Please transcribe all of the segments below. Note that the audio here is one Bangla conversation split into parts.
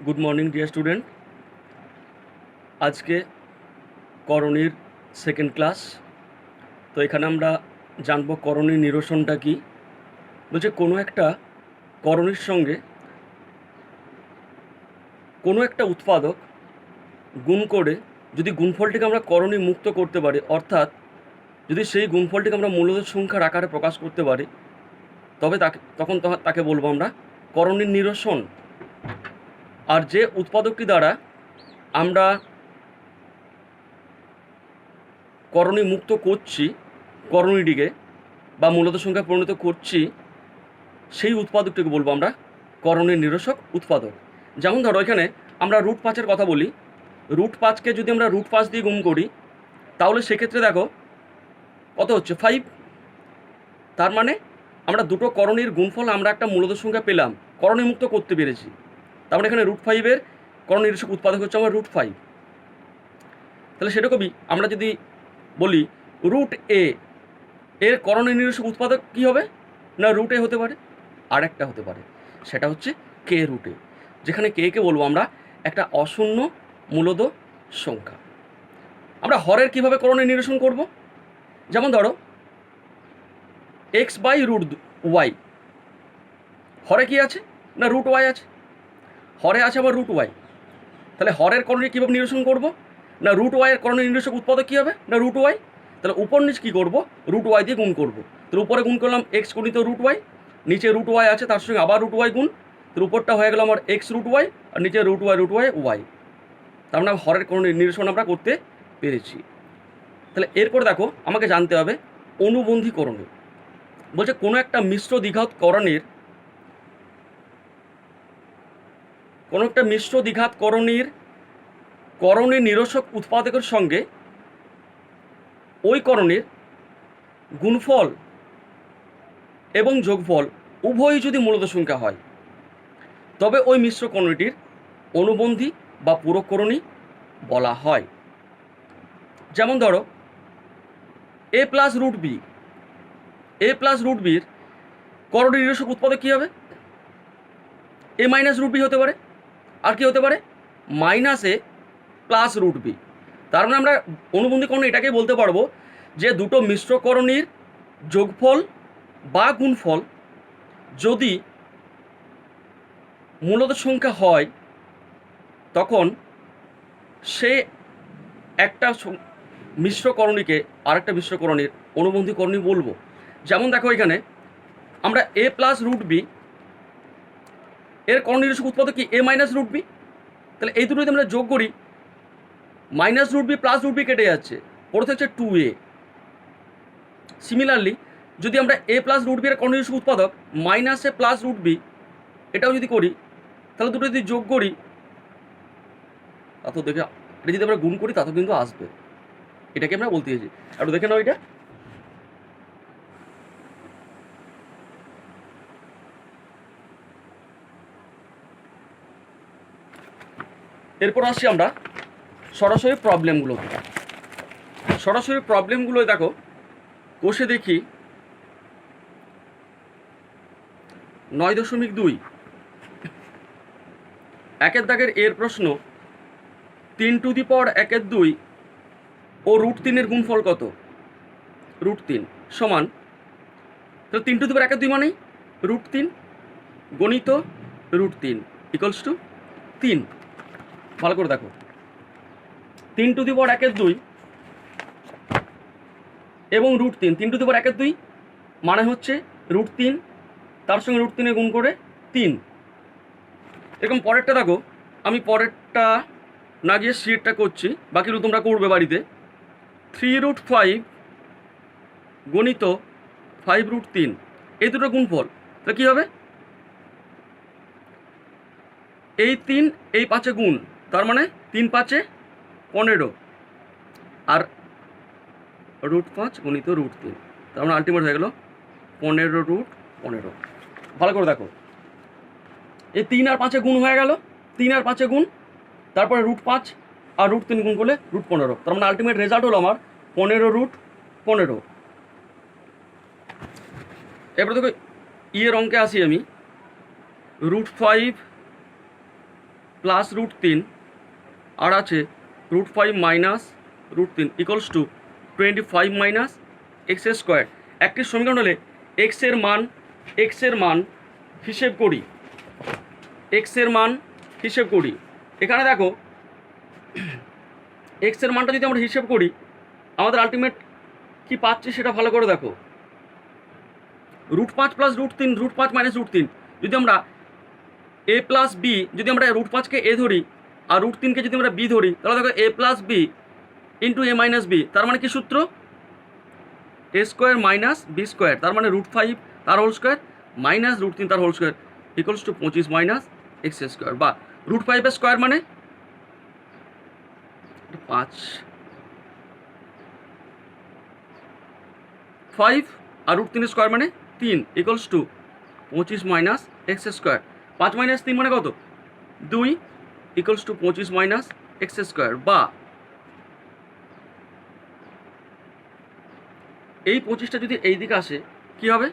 Good morning dear student. আজকে করণীর সেকেন্ড ক্লাস। তো এখানে আমরা জানবো করণীর নিরসনটা কি। বলছে কোনো একটা করণীর সঙ্গে কোনো একটা উৎপাদক গুণ করে যদি গুণফলটিকে আমরা করণী মুক্ত করতে পারি, অর্থাৎ যদি সেই গুণফলটিকে আমরা মূলদ সংখ্যার আকারে প্রকাশ করতে পারি, তবে তাকে বলবো আমরা করণীর নিরসন। আর যে উৎপাদকটি দ্বারা আমরা করণী মুক্ত করছি, করণীটিকে বা মূলত সংখ্যায় পরিণত করছি, সেই উৎপাদকটিকে বলবো আমরা করণীর নিরসক উৎপাদক। যেমন ধরো এখানে আমরা √5 কথা বলি। √5কে যদি আমরা √5 দিয়ে গুণ করি, তাহলে সেক্ষেত্রে দেখো কত হচ্ছে 5। তার মানে আমরা দুটো করণীর গুণফল আমরা একটা মূলত সংখ্যা পেলাম, করণী মুক্ত করতে পেরেছি। তার মানে এখানে √5-এর করণীর নিরসক উৎপাদক হচ্ছে আমার √5। তাহলে সেরকমই আমরা যদি বলি √a এর করণীর নিরসক উৎপাদক কী হবে না, √a হতে পারে, আর একটা হতে পারে, সেটা হচ্ছে k√a, যেখানে কে বলবো আমরা একটা অশূন্য মূলদ সংখ্যা। আমরা হরের কিভাবে করণীর নিরসন করব? যেমন ধরো x/√y, হরে কি আছে না √y আছে, হরে আছে আবার √y। তাহলে হরের করণীর কীভাবে নিরসন করব না, √y এর করণীর নিরসক উৎপাদক কী হবে না √y। তাহলে উপর নিচ কী করবো, √y দিয়ে গুণ করবো। তাহলে উপরে গুণ করলাম x গুণিত √y, নিচে √y আছে তার সঙ্গে আবার √y গুণ, তাহলে উপরটা হয়ে গেল আমার x√y আর নিচে √y। তার মানে হরের করণীর নিরসন আমরা করতে পেরেছি। তাহলে এরপর দেখো আমাকে জানতে হবে অনুবন্ধী করণী। বলছে কোনো একটা মিশ্র দ্বিঘাত করণীর করণীর নিরসক উৎপাদকের সঙ্গে ওই করণীর গুণফল এবং যোগফল উভয়ই যদি মূলদ সংখ্যা হয়, তবে ওই মিশ্র করণীটির অনুবন্ধী বা পূরক করণী বলা হয়। যেমন ধরো a+√b, a+√bর করণীর নিরসক উৎপাদক কী হবে, a-√b হতে পারে, আর কি হতে পারে -a+√b। তার মানে আমরা অনুবন্ধী করণী এটাকেই বলতে পারবো যে দুটো মিশ্র করণীর যোগফল বা গুণফল যদি মূলদ সংখ্যা হয়, তখন সে একটা মিশ্র করণীকে আরেকটা মিশ্র করণীর অনুবন্ধী করণী বলবো। যেমন দেখো এখানে আমরা a+√b এর করণীর নিরসক উৎপাদক কি a-√b। তাহলে এই দুটো যদি আমরা যোগ করি, -√b +√b কেটে যাচ্ছে, পড়ে থাকছে 2a। সিমিলারলি যদি আমরা a+√b এর করণীর নিরসক উৎপাদক -a+√b এটাও যদি করি, তাহলে দুটো যদি যোগ করি, তাতেও দেখে এটা যদি আমরা গুণ করি তাতেও কিন্তু আসবে। এটাকে আমরা বলতে চাইছি, একটু দেখে নাও এটা। এরপর আসছি আমরা সরাসরি প্রবলেমগুলো দেখো কষে দেখি। 9.2 একের দাগের এর প্রশ্ন, 3^1 ও √3 গুণফল কত? √3 সমান, তাহলে 3^1 মানেই √3 গণিত √3 ইকুয়ালস টু 3। ভালো করে দেখো, 3^1 এবং √3, 3^1 মানে হচ্ছে √3, তার সঙ্গে √3 গুণ করে 3। এরকম পরেরটা দেখো, আমি পরেরটা না গিয়ে সিটটা করছি, বাকিগুলো তোমরা করবে বাড়িতে। 3√5 গণিত 5√3, এই দুটো গুণফল, তাহলে কী হবে, এই 3 এই 5 গুণ, তার মানে 3×5 = 15, আর √5 গণিত √3, তার মানে আলটিমেট হয়ে গেল 15√15। ভালো করে দেখো, এই 3 আর 5 গুণ হয়ে গেল, 3 আর 5 গুণ, তারপরে √5 আর √3 গুণ করলে √15, তার মানে আলটিমেট রেজাল্ট হলো আমার 15√15। এরপরে দেখো ইয়ের অঙ্কে আসি আমি, √5 প্লাস √3 আর আছে √5 minus √3 equals to 25 minus X square. একটি সমীকরণ হলে এক্স এর মান হিসেব করি, এখানে দেখো এক্স এর মানটা যদি আমরা হিসেব করি আমাদের আলটিমেট কি পাচ্ছি সেটা ভালো করে দেখো। √5 প্লাস √3, √5 মাইনাস √3, যদি আমরা a প্লাস বি, যদি আমরা √5কে a ধরি আর √3কে যদি আমরা b ধরি, তাহলে দেখো a plus B into a minus B, তার মানে কি সূত্র? a square minus B square, তার মানে √5 তার হোল স্কোয়ার মাইনাস √3 তার whole square equals to 25 minus X square, বা √5 এর স্কোয়ার মানে 5 আর √3 এর স্কোয়ার মানে 3 equals to 25 minus X square. 5 minus 3 মানে কত? 2 equals to 25 minus X square, বা এই 25টা যদি এই দিকে আসে কি হবে?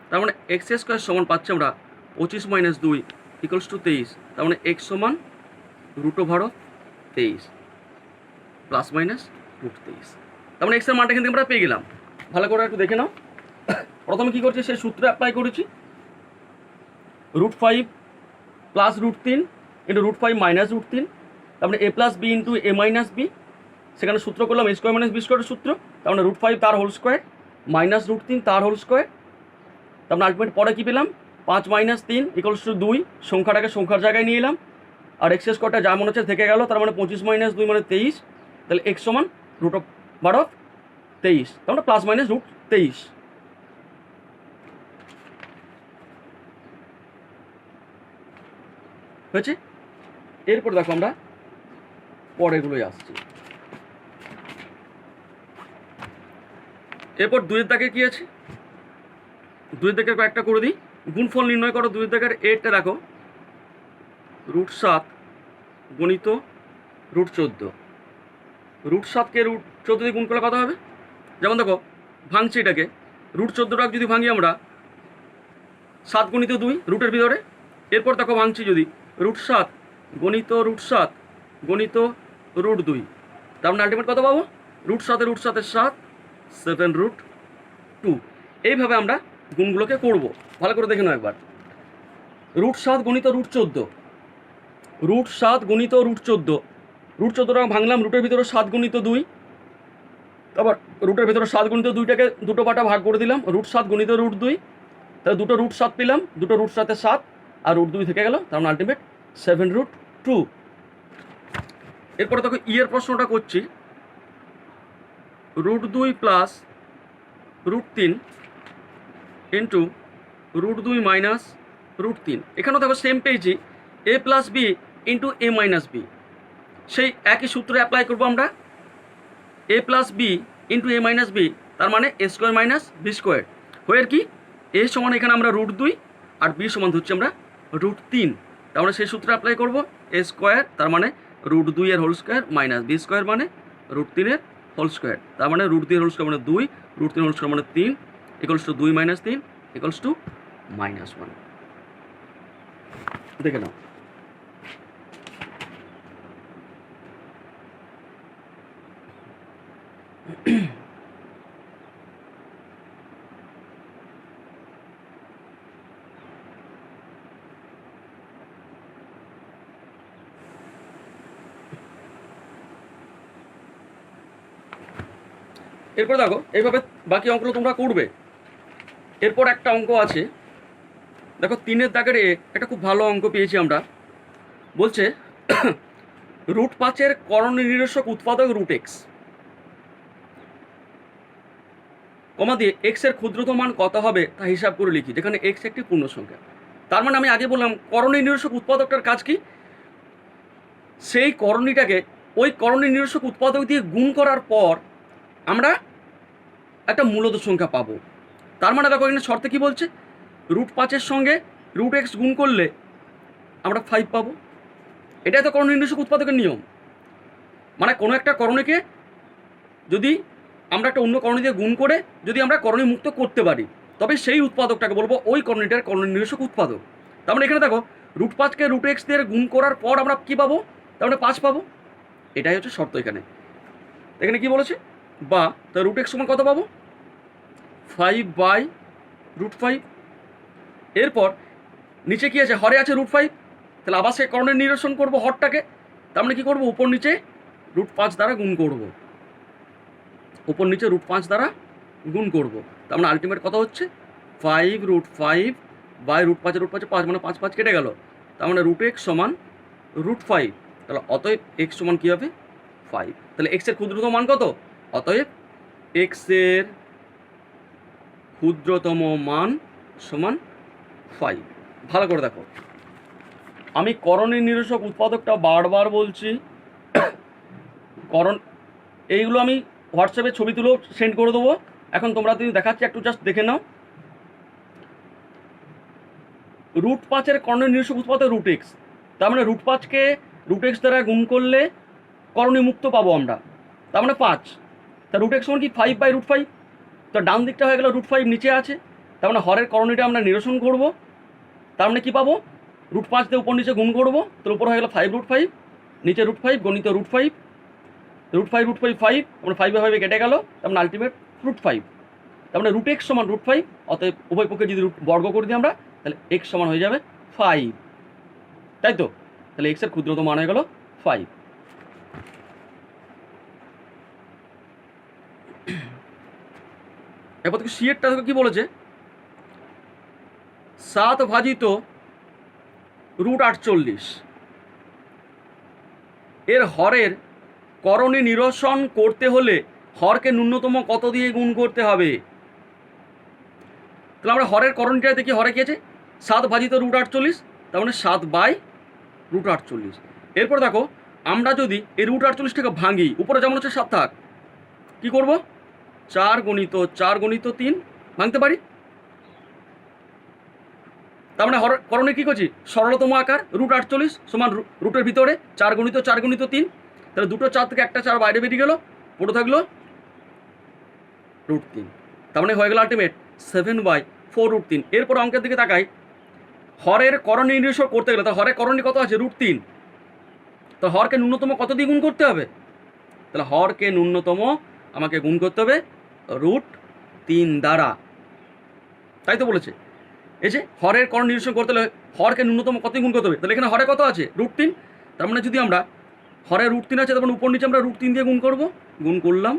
তার মানে এক্স স্কোয়ার সমান পাচ্ছি আমরা 25 মাইনাস 2 ইকুয়ালস টু 23, তার মানে এক্স সমান √23 প্লাস মাইনাস √23, তার মানে এক্স এর মানটা কিন্তু আমরা পেয়ে গেলাম। ভালো করে একটু দেখে নাও। প্রথমে কি করছি, সেই সূত্র অ্যাপ্লাই করেছি, √5 প্লাস √3 ইন্টু √5 মাইনাস √3, তার মানে a plus B into a minus B, সেখানে সূত্র করলাম a স্কোয়ার মাইনাস বি স্কোয়ারের সূত্র, তার মানে √5 তার হোল স্কোয়ার মাইনাস √3 তার হোল স্কোয়ার, তার মানে আলটিমেট পরে কী পেলাম? 5 মাইনাস 3 ইকুয়ালস টু 2, সংখ্যাটাকে সংখ্যার জায়গায় নিয়ে এলাম, আর এক্স স্কোয়ারটা যা মনে হচ্ছে থেকে গেল, তার মানে 25 মাইনাস 2 মানে 23, তাহলে এক্স সমান √23, তার মানে প্লাস মাইনাস √23 হয়েছে। এরপর দেখো আমরা পরেরগুলোই আসছি। এরপর 2 দাগে কি আছে? 2 দাগের কয়েকটা করে দিই। গুণফল নির্ণয় করো। 2 দাগের এরটা দেখো, √7 গণিত √14, √7কে √14 দিয়ে গুণ করলে কত হবে? যেমন দেখো ভাঙছি এটাকে, √14টাকে যদি ভাঙি আমরা 7 গণিত 2 রুটের ভিতরে, এরপর দেখো ভাঙছি যদি √7 গণিত √7 গণিত √2, তার মানে আলটিমেট কত পাবো? √7 7 7√2। এইভাবে আমরা গুণগুলোকে করব। ভালো করে দেখে নাও একবার। √7 গণিত √14, √7 গণিত √14, √14টাকে ভাঙলাম, রুটের ভিতরে 7 গণিত 2, তারপর রুটের ভিতরে 7 গণিত 2টাকে দুটো পাটা ভাগ করে দিলাম, √7 গণিত √2, তাহলে দুটো √7 পেলাম, দুটো √7 7 আর √2 থেকে গেল, তার মানে আলটিমেট 7√2। এরপরে দেখো এর প্রশ্নটা করছি, √2 প্লাস √3 ইন্টু √2 মাইনাস √3, এখানেও দেখো সেম পেয়েছি, a plus B into a minus B, সেই একই সূত্র অ্যাপ্লাই করবো আমরা, a plus B into a minus B, তার মানে a square minus B square, হয়ে কি a সমান এখানে আমরা √2 আর b সমান ধরছি আমরা √3, তার মানে সেই সূত্র অ্যাপ্লাই করবো, a স্কোয়ার তার মানে √2 এর whole square minus B square মানে √3 এর হোল স্কোয়ার, তার মানে √2 এর হোল স্কোয়ার মানে 2, √3 হোল স্কোয়ার মানে 3 equals to 2 minus 3 equals to -1। দেখে নাও। এরপর দেখো এইভাবে বাকি অঙ্কগুলো তোমরা করবে। এরপর একটা অঙ্ক আছে, দেখো 3 দাগের একটা খুব ভালো অঙ্ক পেয়েছি আমরা, বলছে √5 করণ নিরসক উৎপাদক √x, কমা দিয়ে x এর ক্ষুদ্রতম মান কত হবে তা হিসাব করে লিখি, যেখানে x একটি পূর্ণ সংখ্যা। তার মানে আমি আগে বললাম করণী নিরসক উৎপাদকটার কাজ কি, সেই করণীটাকে ওই করণী নিরসক উৎপাদক দিয়ে গুণ করার পর আমরা একটা মূলদ সংখ্যা পাবো। তার মানে দেখো এখানে শর্তে কি বলছে, √5 সঙ্গে √x গুণ করলে আমরা 5 পাবো। এটাই তো করণ নির্দেশক উৎপাদকের নিয়ম। মানে কোনো একটা করণীকে যদি আমরা একটা অন্য করণী দিয়ে গুণ করে যদি আমরা করণী মুক্ত করতে পারি, তবে সেই উৎপাদকটাকে বলবো ওই করণীটার করণ নির্দেশক উৎপাদক। তার মানে এখানে দেখো √5কে √x দিয়ে গুণ করার পর আমরা কী পাবো? তার মানে 5 পাবো। এটাই হচ্ছে শর্ত এখানে। এখানে কি বলেছে? বা তা √x সমান কত পাবো? 5/√5। এরপর নিচে কি আছে? হরে আছে √5। তাহলে আবার সে কর্ণের নিরসন করবো হরটাকে। তার মানে কী করবো? উপর নিচে √5 দ্বারা গুণ করবো। উপর নিচে √5 দ্বারা গুণ করবো। তার মানে আলটিমেট কত হচ্ছে? 5√5/√5 √5 5 মানে 5 5 কেটে গেল। তার মানে √x সমান √5। তাহলে অতএব x সমান কী হবে? 5। তাহলে x এর ক্ষুদ্রতম মান কত? অতএব x এর ক্ষুদ্রতম মান সমান 5। ভালো করে দেখো, আমি করণের নিরসক উৎপাদকটা বারবার বলছি। করণ এইগুলো আমি হোয়াটসঅ্যাপে ছবি তুলেও সেন্ড করে দেবো। এখন তোমরা যদি দেখাচ্ছি একটু জাস্ট দেখে নাও। √5 করণের নিরসক উৎপাদক √x। তার মানে √5কে √x দ্বারা গুণ করলে করণীয় মুক্ত পাবো আমরা। তার মানে 5। তা √x সমান কি 5/√5। তো ডান দিকটা হয়ে গেল √5, নিচে আছে। তার মানে হরের করণীয়টা আমরা নিরসন করব। তার মানে কী পাবো? √5 দিয়ে উপর নিচে গুণ করবো। তো উপর হয়ে গেল 5√5, নিচে √5 গণিত √5। √5 5, আমরা 5/5 কেটে গেল। তার মানে আলটিমেট √5। তার মানে √x সমান √5। অতএব উভয় পক্ষে যদি বর্গ করে দিই আমরা, তাহলে x সমান হয়ে যাবে 5, তাই তো? তাহলে x এর ক্ষুদ্রতম মান হয়ে গেল 5। এরপর থেকে সি এরটা কি বলেছে? 7/√48 এর হরের করণী নিরসন করতে হলে হরকে ন্যূনতম কত দিয়ে গুণ করতে হবে? তাহলে আমরা হরের করণীটা দেখি। হরে কি আছে? 7/√48। তার মানে 7/√48। এরপর দেখো, আমরা যদি এই √48টাকে ভাঙি, উপরে যেমন হচ্ছে 7 থাক, কী করবো? 4 × 4 × 3 ভাঙতে পারি। তার মানে করণে কী করছি? সরলতম আকার √48 সমান রুটের ভিতরে 4 × 4 × 3। তাহলে দুটো 4 থেকে একটা 4 বাইরে বেরিয়ে গেল, পড়ে থাকলো √3। তার মানে হয়ে গেল আলটিমেট 7/4√3। এরপর অঙ্কের দিকে তাকাই। হরের করণী নিরসন করতে গেলে, তা হরের করণী কত আছে? √3। তো হরকে ন্যূনতম কত দিয়ে গুণ করতে হবে? তাহলে হরকে ন্যূনতম আমাকে গুণ করতে হবে √3 দ্বারা, তাই তো বলেছে। এই যে হরের করণ নিরসন করতে হলে হরকে ন্যূনতম কত গুণ করতে হবে? তাহলে এখানে হরে কত আছে? √3। তার মানে যদি আমরা হরে √3 আছে, তখন উপর নিচে আমরা √3 দিয়ে গুণ করবো। গুণ করলাম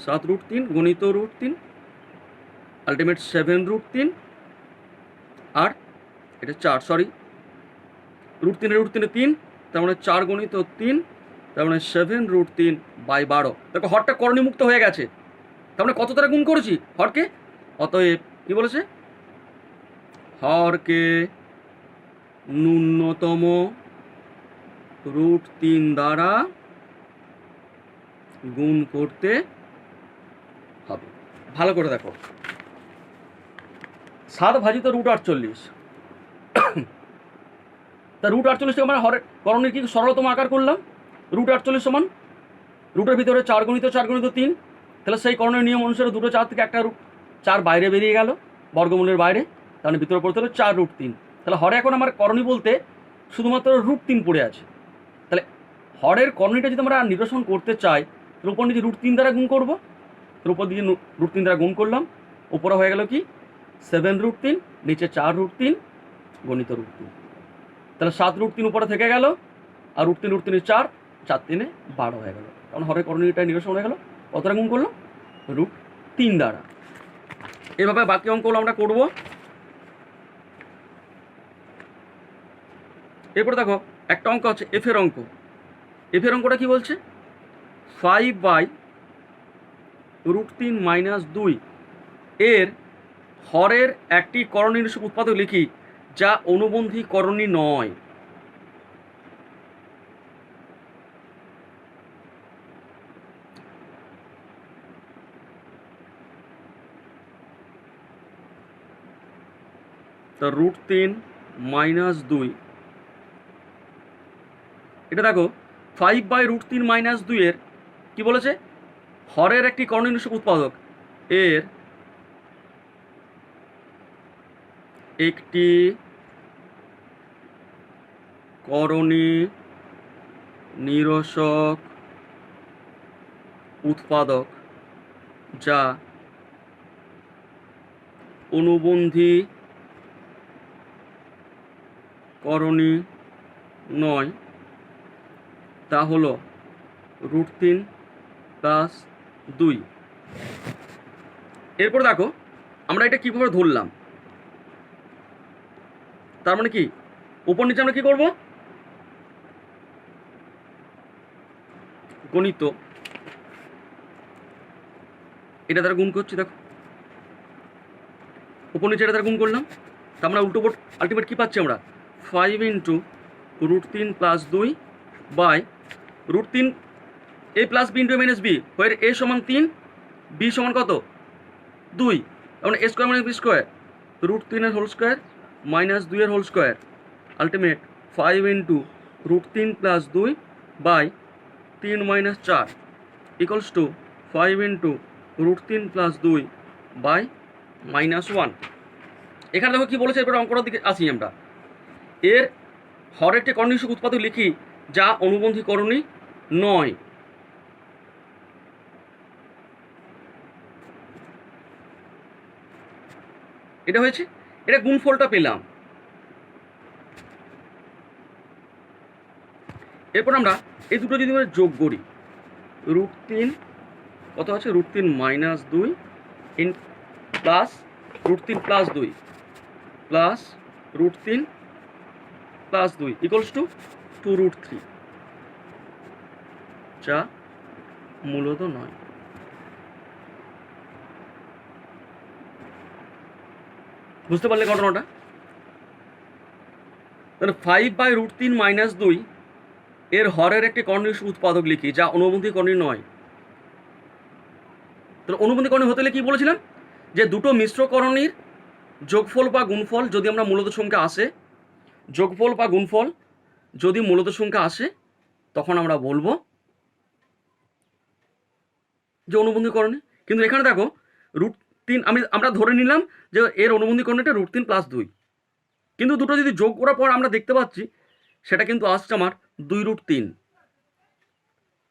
7√3 গণিত √3, আলটিমেট 7√3। আর এটা 4, সরি, √3 3, তার মানে 4 গণিত 3, তার মানে 7√3/12। দেখো হরটা করণীমুক্ত হয়ে গেছে। তার মানে কত দ্বারা গুণ করেছি হরকে? অতএব কি বলেছে? হরকে ন্যূনতম √3 দ্বারা গুণ করতে হবে। ভালো করে দেখো, 7/√48। তা √48 আমরা হরের করণের কি সরলতম আকার করলাম। √48 সমান রুটের ভিতরে 4 × 4 × 3। তাহলে সেই করণের নিয়ম অনুসারে দুটো 4 থেকে একটা 4 বাইরে বেরিয়ে গেল, বর্গমূলের বাইরে। তাহলে ভিতরে পড়তে হলো 4√3। তাহলে হরে এখন আমার করণী বলতে শুধুমাত্র √3 পড়ে আছে। তাহলে হরের করণীটা যদি আমরা নিরসন করতে চাই, তাহলে উপর নিচে √3 দ্বারা গুণ করবো। তাহলে উপর দিকে √3 দ্বারা গুণ করলাম, উপরে হয়ে গেল কি 7√3, নিচে 4√3 গণিত √3। তাহলে 7√3 উপরে থেকে গেল, আর √3 4, 4 3 12 হয়ে গেল। কারণ হরের করণীয়টা নিরসন হয়ে গেল। কতটা গুণ করলো? √3 দ্বারা। এভাবে বাকি অঙ্কগুলো আমরা করব। এরপরে দেখো একটা অঙ্ক আছে এফের অঙ্ক। এফের অঙ্কটা কি বলছে? 5/√3 - 2 এর হরের একটি করণ নিরসক উৎপাদক লিখি যা অনুবন্ধী করণী নয়। তা √3 - 2, এটা দেখো 5/√3 - 2 এর কি বলেছে? হরের একটি করণ নিরসক উৎপাদক এর একটি করণী নিরসক উৎপাদক যা অনুবন্ধী করণী নয় তা হলো √3+2। এরপর দেখো আমরা এটা কীভাবে ধরলাম, তার মানে কি উপর নিচে আমরা কি করব, গণিত এটা দ্বারা গুণ করছি। দেখো উপর নিচে এটা দ্বারা গুণ করলাম, তা আমরা উল্টো বোর্ড আলটিমেট কী পাচ্ছি আমরা 5 × √3+2 by √3 a + b × a - b where a = 3 b = কত 2, তার মানে a² - b² √3 এর হোল স্কোয়ার -2 এর whole square ultimate 5 × √3+2 by 3 - 4 equals to 5 × √3+2 by -1। এখানে দেখো কি বলেছে, এরপরে অঙ্কটার দিকে আসি আমরা। এর হরের একটি করণী নিরসক উৎপাদক লিখি যা অনুবন্ধী করণী নয়। এটা হয়েছে, এটা গুণফলটা পেলাম। এরপর আমরা এই দুটো যদি আমরা যোগ করি, √3 কত আছে √3 - 2 প্লাস √3+2 প্লাস √3+2 ইকুয়ালস টু 2√3, যা মূলত নয়। বুঝতে পারলে ঘটনাটা? তাহলে 5/√3 - 2 এর হরের একটি করণী নিরসক উৎপাদক লিখি যা অনুবন্ধী করণী নয়। তাহলে অনুবন্ধী করণী হতে গেলে কি বলেছিলাম, যে দুটো মিশ্র করণীর যোগফল বা গুণফল যদি আমরা মূলত সংখ্যা আসে, যোগফল বা গুণফল যদি মূলত সংখ্যা আসে, তখন আমরা বলবো যে অনুবন্ধী করণী। কিন্তু এখানে দেখো √3 আমরা ধরে নিলাম যে এর অনুবন্ধী করণীটা √3+2, কিন্তু দুটো যদি যোগ করার পর আমরা দেখতে পাচ্ছি সেটা কিন্তু আসছে আমার 2√3,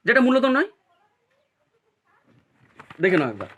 যেটা মূলত নয়। দেখে নাও একবার।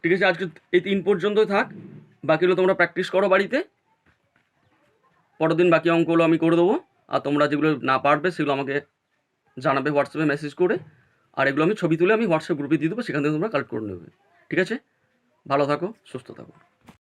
ঠিক আছে, আজকে এই 3 পর্যন্তই থাক, বাকিগুলো তোমরা প্র্যাকটিস করো বাড়িতে। পরের দিন বাকি অঙ্কগুলো আমি করে দেবো, আর তোমরা যেগুলো না পারবে সেগুলো আমাকে জানাবে হোয়াটসঅ্যাপে মেসেজ করে, আর এগুলো আমি ছবি তুলে আমি হোয়াটসঅ্যাপ গ্রুপে দিয়ে দেবো, সেখান থেকে তোমরা কালেক্ট করে নেবে। ঠিক আছে, ভালো থাকো, সুস্থ থাকো।